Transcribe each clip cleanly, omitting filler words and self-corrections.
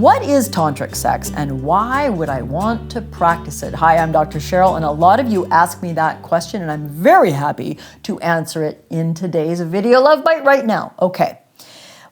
What is tantric sex and why would I want to practice it? Hi, I'm Dr. Cheryl, and a lot of you ask me that question, and I'm very happy to answer it in today's video Love Bite right now. Okay.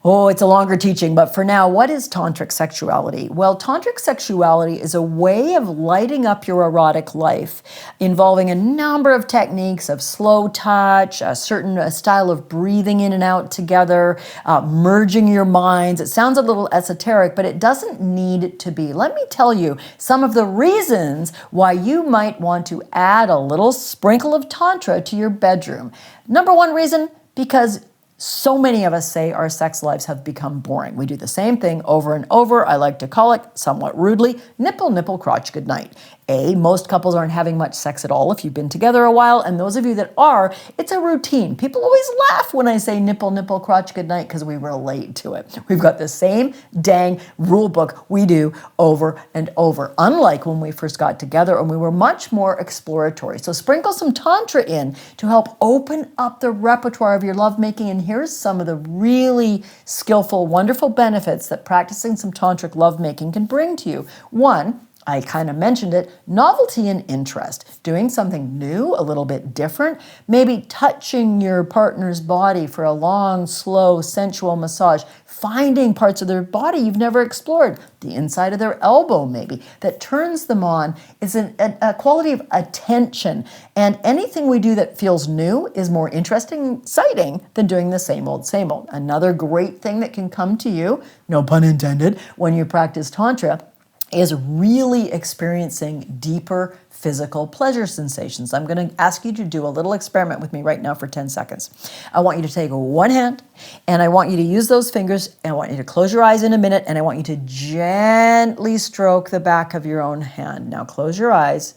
Oh, it's a longer teaching, but for now, what is tantric sexuality? Well, tantric sexuality is a way of lighting up your erotic life, involving a number of techniques of slow touch, a certain style of breathing in and out together, merging your minds. It sounds a little esoteric, but it doesn't need to be. Let me tell you some of the reasons why you might want to add a little sprinkle of tantra to your bedroom. Number one reason, because so many of us say our sex lives have become boring. We do the same thing over and over. I like to call it, somewhat rudely, nipple, nipple, crotch, good night. Most couples aren't having much sex at all if you've been together a while, and those of you that are, it's a routine. People always laugh when I say nipple, nipple, crotch, good night because we relate to it. We've got the same dang rule book we do over and over, unlike when we first got together and we were much more exploratory. So sprinkle some tantra in to help open up the repertoire of your lovemaking, and here's some of the really skillful, wonderful benefits that practicing some tantric lovemaking can bring to you. One, I kind of mentioned it, novelty and interest. Doing something new, a little bit different, maybe touching your partner's body for a long, slow, sensual massage, finding parts of their body you've never explored, the inside of their elbow maybe, that turns them on is a quality of attention. And anything we do that feels new is more interesting, exciting than doing the same old, same old. Another great thing that can come to you, no pun intended, when you practice Tantra is really experiencing deeper physical pleasure sensations. I'm going to ask you to do a little experiment with me right now for 10 seconds. I want you to take one hand and I want you to use those fingers, and I want you to close your eyes in a minute, and I want you to gently stroke the back of your own hand. Now close your eyes,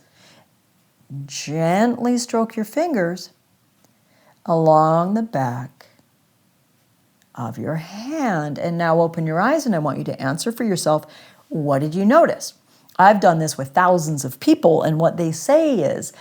gently stroke your fingers along the back of your hand. And now open your eyes and I want you to answer for yourself, what did you notice? I've done this with thousands of people, and what they say is,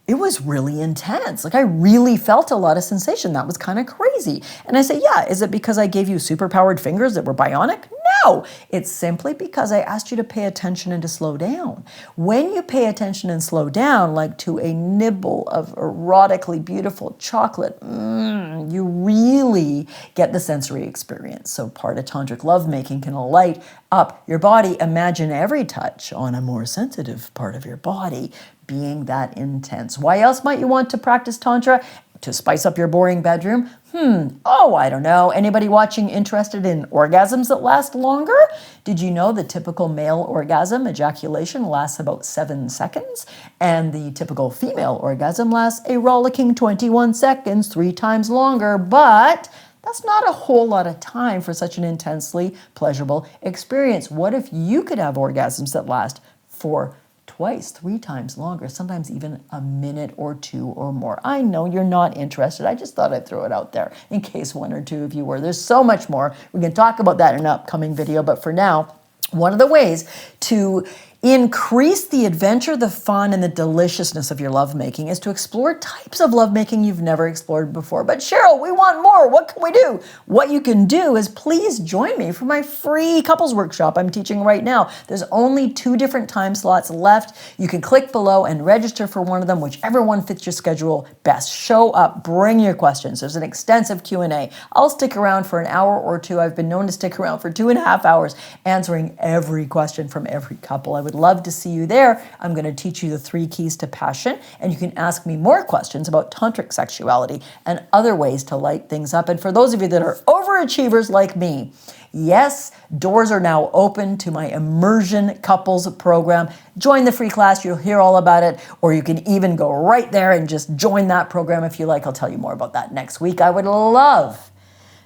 it was really intense. Like I really felt a lot of sensation. That was kind of crazy. And I say, yeah, is it because I gave you superpowered fingers that were bionic? No, it's simply because I asked you to pay attention and to slow down. When you pay attention and slow down, like to a nibble of erotically beautiful chocolate, you really get the sensory experience. So part of tantric lovemaking can light up your body. Imagine every touch on a more sensitive part of your body being that intense. Why else might you want to practice Tantra? To spice up your boring bedroom? I don't know. Anybody watching interested in orgasms that last longer? Did you know the typical male orgasm, ejaculation, lasts about 7 seconds? And the typical female orgasm lasts a rollicking 21 seconds, 3 times longer, but that's not a whole lot of time for such an intensely pleasurable experience. What if you could have orgasms that last for twice, 3 times longer, sometimes even a minute or 2 or more? I know you're not interested. I just thought I'd throw it out there in case 1 or 2 of you were. There's so much more. We can talk about that in an upcoming video, but for now, one of the ways to increase the adventure, the fun, and the deliciousness of your lovemaking is to explore types of lovemaking you've never explored before. But Cheryl, we want more. What can we do? What you can do is please join me for my free couples workshop I'm teaching right now. There's only 2 different time slots left. You can click below and register for one of them, whichever one fits your schedule best. Show up, bring your questions. There's an extensive Q&A. I'll stick around for an hour or 2. I've been known to stick around for 2.5 hours answering every question from every couple. I would love to see you there. I'm going to teach you the 3 keys to passion, and you can ask me more questions about tantric sexuality and other ways to light things up. And for those of you that are overachievers like me, yes, doors are now open to my immersion couples program. Join the free class. You'll hear all about it, or you can even go right there and just join that program if you like. I'll tell you more about that next week. I would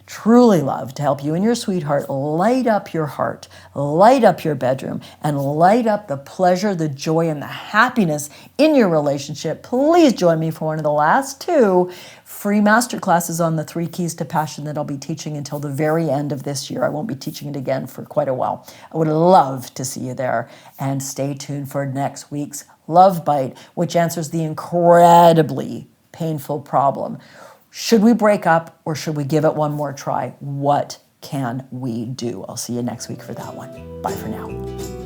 truly love to help you and your sweetheart light up your heart, light up your bedroom, and light up the pleasure, the joy, and the happiness in your relationship. Please join me for one of the last 2 free masterclasses on the 3 keys to passion that I'll be teaching until the very end of this year. I won't be teaching it again for quite a while. I would love to see you there, and stay tuned for next week's Love Bite, which answers the incredibly painful problem. Should we break up or should we give it one more try? What can we do? I'll see you next week for that one. Bye for now.